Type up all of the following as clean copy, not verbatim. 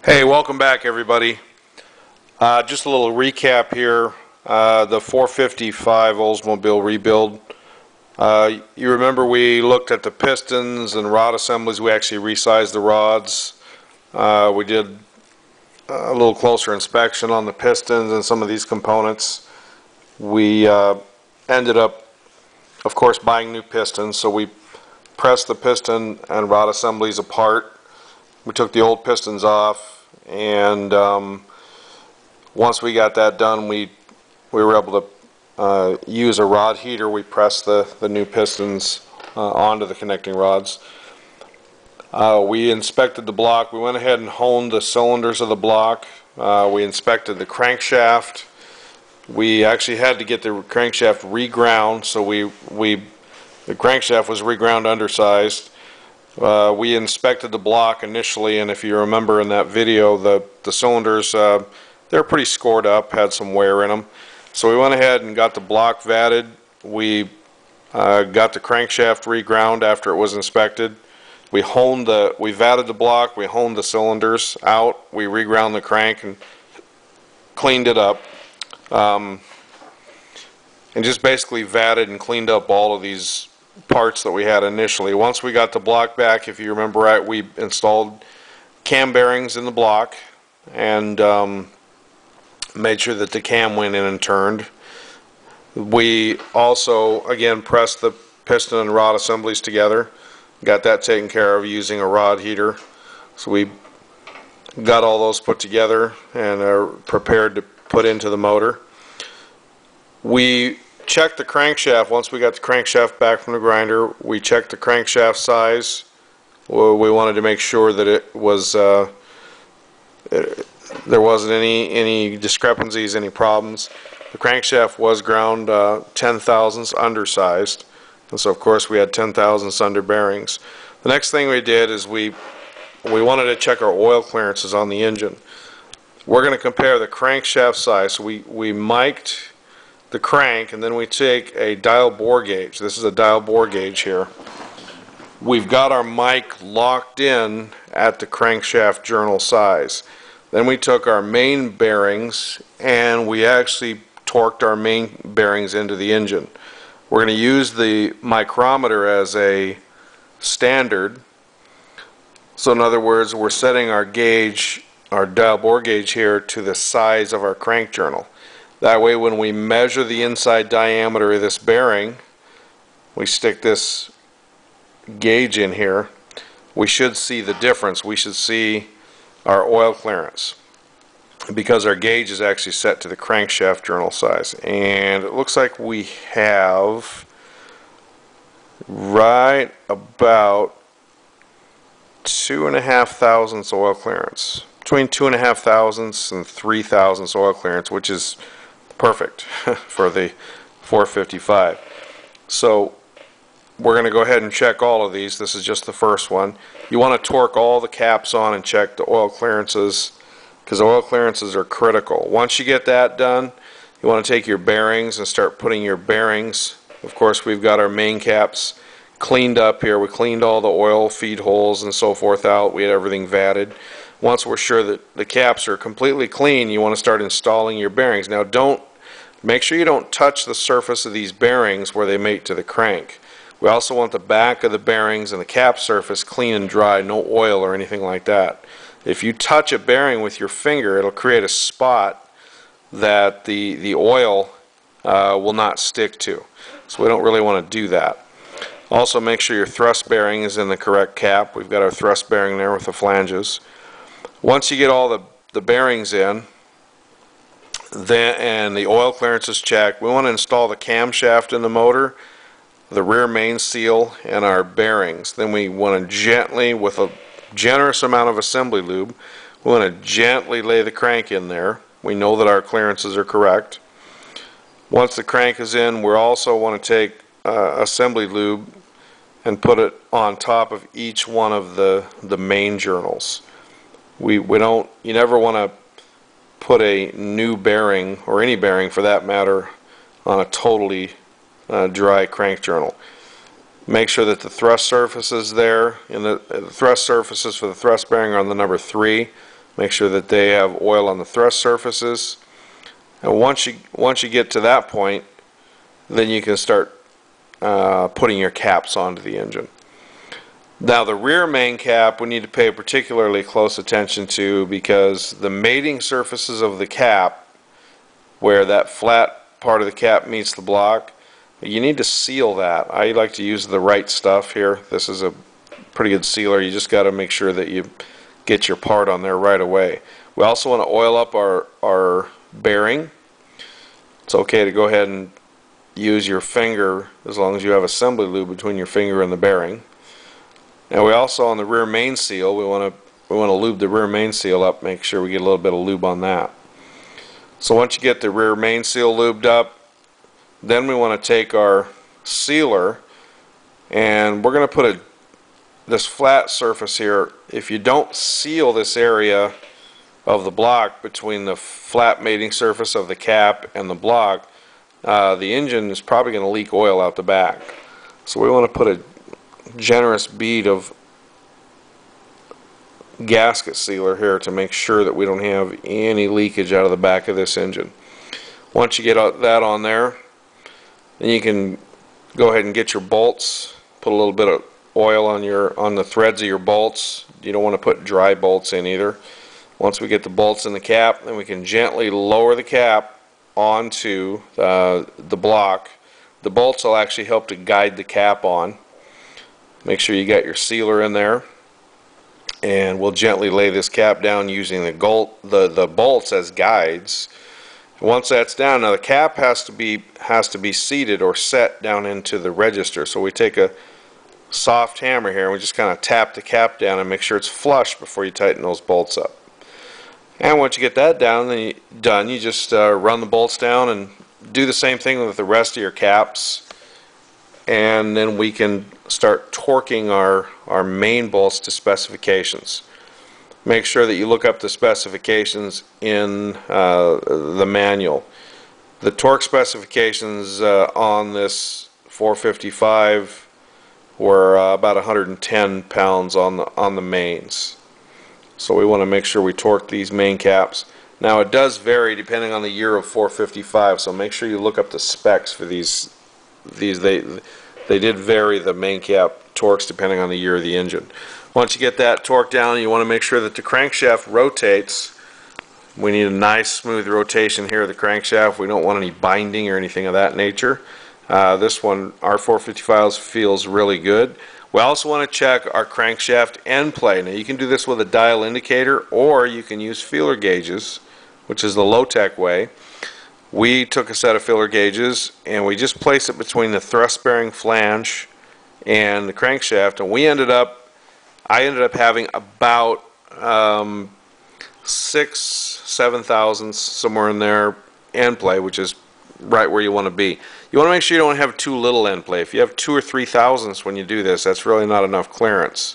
Hey, welcome back everybody. Just a little recap here. The 455 Oldsmobile rebuild. You remember we looked at the pistons and rod assemblies. We actually resized the rods. We did a little closer inspection on the pistons and some of these components. We ended up, of course, buying new pistons, so we pressed the piston and rod assemblies apart. We took the old pistons off, and once we got that done, we were able to use a rod heater. We pressed the new pistons onto the connecting rods. We inspected the block. We went ahead and honed the cylinders of the block. We inspected the crankshaft. We actually had to get the crankshaft reground, so the crankshaft was reground undersized. We inspected the block initially, and if you remember in that video, the cylinders, they're pretty scored up, had some wear in them. So we went ahead and got the block vatted. We got the crankshaft reground after it was inspected. We vatted the block, we honed the cylinders out, we reground the crank and cleaned it up. And just basically vatted and cleaned up all of these parts that we had initially. Once we got the block back, if you remember right, we installed cam bearings in the block and made sure that the cam went in and turned. We also again pressed the piston and rod assemblies together, got that taken care of using a rod heater. So we got all those put together and are prepared to put into the motor. We checked the crankshaft. Once we got the crankshaft back from the grinder, we checked the crankshaft size. We wanted to make sure that it was there wasn't any discrepancies, any problems. The crankshaft was ground 10 thousandths undersized, and so of course we had 10 thousandths under bearings. The next thing we did is we wanted to check our oil clearances on the engine. We're going to compare the crankshaft size. So we mic'd the crank, and then we take a dial bore gauge. This is a dial bore gauge here. We've got our mic locked in at the crankshaft journal size. Then we took our main bearings and we actually torqued our main bearings into the engine. We're going to use the micrometer as a standard. So in other words, we're setting our gauge, our dial bore gauge here, to the size of our crank journal. That way when we measure the inside diameter of this bearing, we stick this gauge in here, we should see the difference. We should see our oil clearance because our gauge is actually set to the crankshaft journal size. And it looks like we have right about 2.5 thousandths oil clearance. Between 2.5 thousandths and 3 thousandths oil clearance, which is perfect for the 455. So we're going to go ahead and check all of these. This is just the first one. You want to torque all the caps on and check the oil clearances, because oil clearances are critical. Once you get that done, you want to take your bearings and start putting your bearings. Of course, we've got our main caps cleaned up here. We cleaned all the oil feed holes and so forth out. We had everything vatted. Once we're sure that the caps are completely clean, you want to start installing your bearings. Now make sure you don't touch the surface of these bearings where they mate to the crank. We also want the back of the bearings and the cap surface clean and dry, no oil or anything like that. If you touch a bearing with your finger, it'll create a spot that the oil will not stick to. So we don't really want to do that. Also, make sure your thrust bearing is in the correct cap. We've got our thrust bearing there with the flanges. Once you get all the bearings in, and the oil clearance is checked, we want to install the camshaft in the motor, the rear main seal, and our bearings. Then we want to gently, with a generous amount of assembly lube, we want to gently lay the crank in there. We know that our clearances are correct. Once the crank is in, we also want to take assembly lube and put it on top of each one of the main journals. You never want to put a new bearing, or any bearing for that matter, on a totally dry crank journal. Make sure that the thrust surface is there, and the thrust surfaces for the thrust bearing are on the number 3. Make sure that they have oil on the thrust surfaces. And once you get to that point, then you can start putting your caps onto the engine. Now the rear main cap we need to pay particularly close attention to, because the mating surfaces of the cap, where that flat part of the cap meets the block, you need to seal that. I like to use the right stuff here. This is a pretty good sealer. You just got to make sure that you get your part on there right away. We also want to oil up our bearing. It's okay to go ahead and use your finger as long as you have assembly lube between your finger and the bearing. And we also, on the rear main seal, we want to lube the rear main seal up. Make sure we get a little bit of lube on that. So once you get the rear main seal lubed up, then we want to take our sealer and we're going to put this flat surface here. If you don't seal this area of the block between the flat mating surface of the cap and the block, the engine is probably going to leak oil out the back. So we want to put a generous bead of gasket sealer here to make sure that we don't have any leakage out of the back of this engine. Once you get that on there, then you can go ahead and get your bolts. Put a little bit of oil on the threads of your bolts. You don't want to put dry bolts in either. Once we get the bolts in the cap, then we can gently lower the cap onto the block. The bolts will actually help to guide the cap on. Make sure you got your sealer in there, and we'll gently lay this cap down using the bolts as guides. Once that's down, now the cap has to be seated or set down into the register. So we take a soft hammer here and we just kind of tap the cap down and make sure it's flush before you tighten those bolts up. And once you get that down, then you just run the bolts down and do the same thing with the rest of your caps, and then we can start torquing our main bolts to specifications. Make sure that you look up the specifications in the manual. The torque specifications on this 455 were about 110 pounds on the mains. So we want to make sure we torque these main caps. Now it does vary depending on the year of 455, so make sure you look up the specs for these. They did vary the main cap torques depending on the year of the engine. Once you get that torque down, you want to make sure that the crankshaft rotates. We need a nice smooth rotation here of the crankshaft. We don't want any binding or anything of that nature. This one, our 455 feels really good. We also want to check our crankshaft end play. Now you can do this with a dial indicator, or you can use feeler gauges, which is the low-tech way. We took a set of feeler gauges and we just placed it between the thrust bearing flange and the crankshaft, and I ended up having about 6-7 thousandths, somewhere in there, end play, which is right where you want to be. You want to make sure you don't have too little end play. If you have 2 or 3 thousandths when you do this, that's really not enough clearance.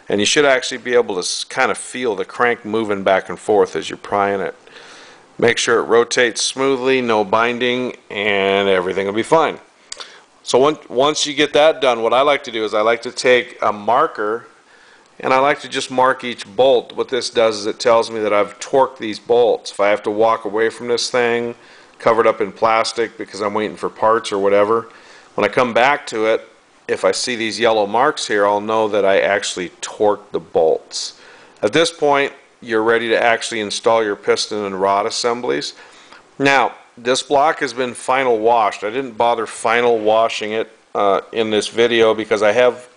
And you should actually be able to kind of feel the crank moving back and forth as you're prying it. Make sure it rotates smoothly, no binding, and everything will be fine. So once you get that done, what I like to do is I like to take a marker and I like to just mark each bolt. What this does is it tells me that I've torqued these bolts. If I have to walk away from this thing, covered up in plastic because I'm waiting for parts or whatever, when I come back to it, if I see these yellow marks here, I'll know that I actually torqued the bolts. At this point, you're ready to actually install your piston and rod assemblies. Now, this block has been final washed. I didn't bother final washing it in this video because I have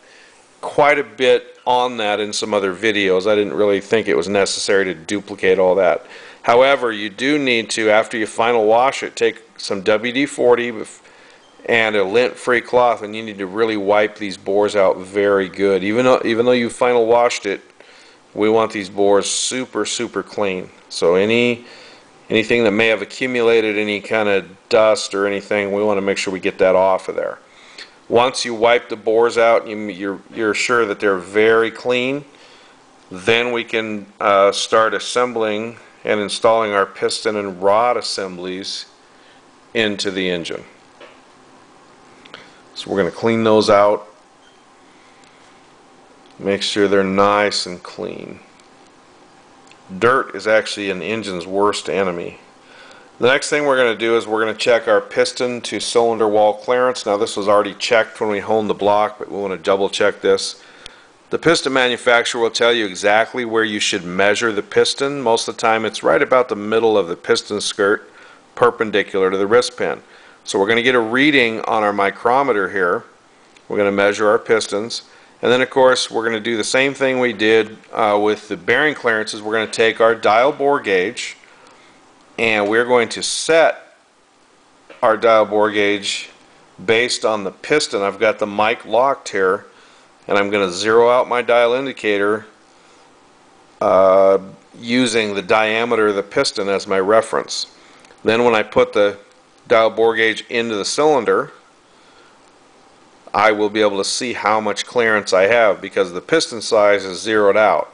quite a bit on that in some other videos. I didn't really think it was necessary to duplicate all that. However, you do need to, after you final wash it, take some WD-40 and a lint-free cloth, and you need to really wipe these bores out very good. Even though you final washed it, we want these bores super clean. So anything that may have accumulated any kind of dust or anything, we want to make sure we get that off of there. Once you wipe the bores out, you're sure that they're very clean, then we can start assembling and installing our piston and rod assemblies into the engine. So we're going to clean those out, make sure they're nice and clean. Dirt is actually an engine's worst enemy. The next thing we're going to do is we're going to check our piston to cylinder wall clearance. Now this was already checked when we honed the block, but we want to double check this. The piston manufacturer will tell you exactly where you should measure the piston. Most of the time it's right about the middle of the piston skirt, perpendicular to the wrist pin. So we're going to get a reading on our micrometer here. We're going to measure our pistons, and then of course we're going to do the same thing we did with the bearing clearances. We're going to take our dial bore gauge and we're going to set our dial bore gauge based on the piston. I've got the mic locked here, and I'm going to zero out my dial indicator using the diameter of the piston as my reference. Then when I put the dial bore gauge into the cylinder, I will be able to see how much clearance I have because the piston size is zeroed out.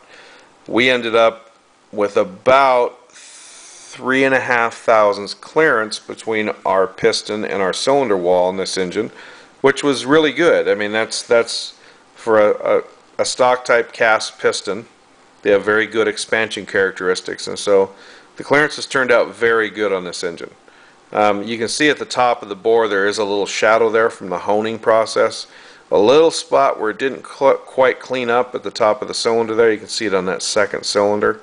We ended up with about 3.5 thousandths clearance between our piston and our cylinder wall in this engine, which was really good. I mean, that's for a stock type cast piston. They have very good expansion characteristics, and so the clearances turned out very good on this engine. You can see at the top of the bore there is a little shadow there from the honing process. A little spot where it didn't quite clean up at the top of the cylinder there. You can see it on that second cylinder.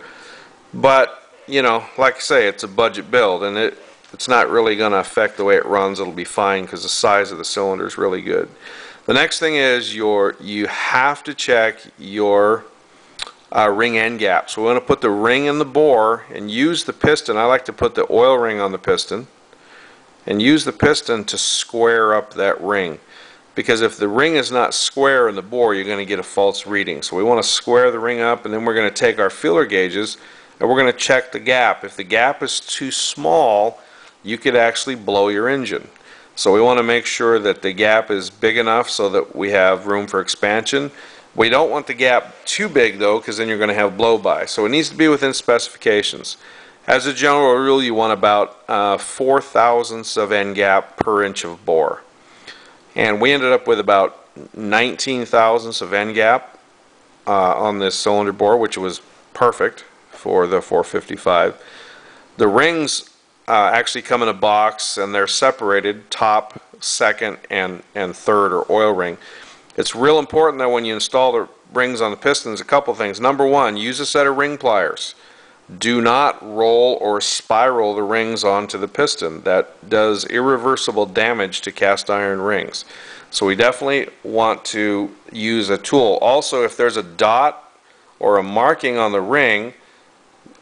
But, you know, like I say, it's a budget build, and it's not really going to affect the way it runs. It'll be fine because the size of the cylinder is really good. The next thing is you have to check your ring end gap. So we want to put the ring in the bore and use the piston. I like to put the oil ring on the piston and use the piston to square up that ring, because if the ring is not square in the bore, you're going to get a false reading. So we want to square the ring up, and then we're going to take our feeler gauges and we're going to check the gap. If the gap is too small, you could actually blow your engine. So we want to make sure that the gap is big enough so that we have room for expansion. We don't want the gap too big though, because then you're going to have blow-by. So it needs to be within specifications. As a general rule, you want about 4 thousandths of end gap per inch of bore. And we ended up with about 19 thousandths of end gap on this cylinder bore, which was perfect for the 455. The rings actually come in a box, and they're separated, top, second, and third, or oil ring. It's real important that when you install the rings on the pistons, a couple things. Number one, use a set of ring pliers. Do not roll or spiral the rings onto the piston. That does irreversible damage to cast iron rings. So we definitely want to use a tool. Also, if there's a dot or a marking on the ring,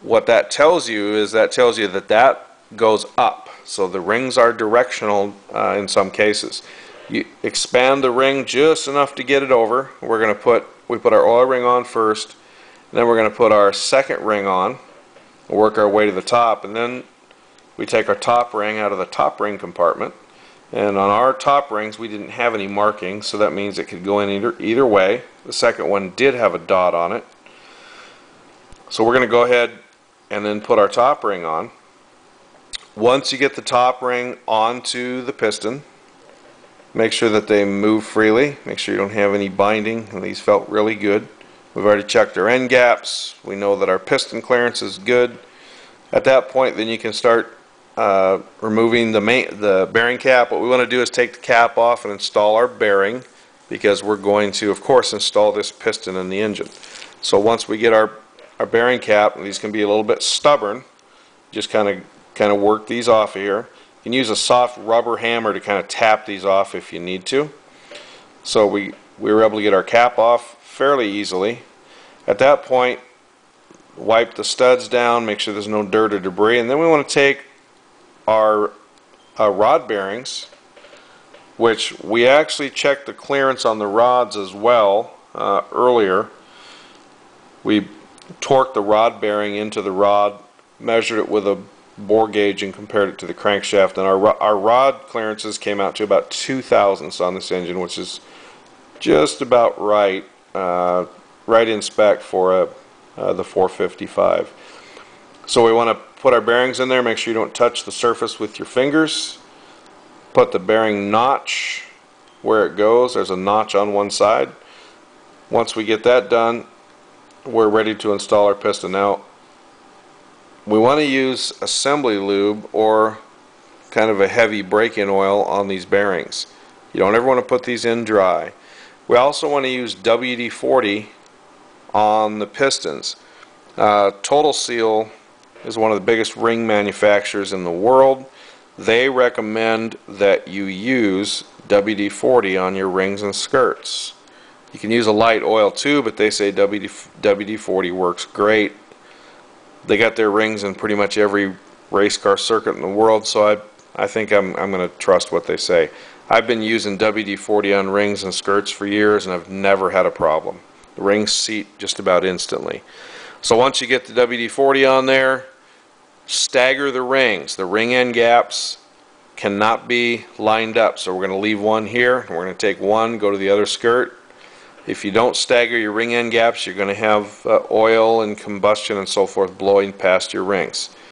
what that tells you is that goes up. So the rings are directional in some cases. You expand the ring just enough to get it over. We put our oil ring on first, and then we're going to put our second ring on. We'll work our way to the top, and then we take our top ring out of the top ring compartment. And on our top rings we didn't have any markings, so that means it could go in either way. The second one did have a dot on it. So we're going to go ahead and then put our top ring on. Once you get the top ring onto the piston, make sure that they move freely. Make sure you don't have any binding, and these felt really good. We've already checked our end gaps. We know that our piston clearance is good. At that point, then you can start removing the bearing cap. What we want to do is take the cap off and install our bearing, because we're going to, of course, install this piston in the engine. So once we get our bearing cap, and these can be a little bit stubborn, just kind of work these off of here. You can use a soft rubber hammer to kind of tap these off if you need to. So we were able to get our cap off fairly easily. At that point, wipe the studs down, make sure there's no dirt or debris, and then we want to take our rod bearings, which we actually checked the clearance on the rods as well earlier. We torqued the rod bearing into the rod, measured it with a bore gauge, and compared it to the crankshaft, and our rod clearances came out to about 2 thousandths on this engine, which is just about right in spec for the 455. So we want to put our bearings in there. Make sure you don't touch the surface with your fingers. Put the bearing notch where it goes. There's a notch on one side. Once we get that done, we're ready to install our piston. Now, we want to use assembly lube or kind of a heavy break-in oil on these bearings. You don't ever want to put these in dry. We also want to use WD-40 on the pistons. Total Seal is one of the biggest ring manufacturers in the world. They recommend that you use WD-40 on your rings and skirts. You can use a light oil too, but they say WD-40 works great. They got their rings in pretty much every race car circuit in the world, so I think I'm going to trust what they say. I've been using WD-40 on rings and skirts for years, and I've never had a problem. The rings seat just about instantly. So once you get the WD-40 on there, stagger the rings. The ring end gaps cannot be lined up, so we're going to leave one here, and we're going to take one, go to the other skirt. If you don't stagger your ring end gaps, you're going to have oil and combustion and so forth blowing past your rings.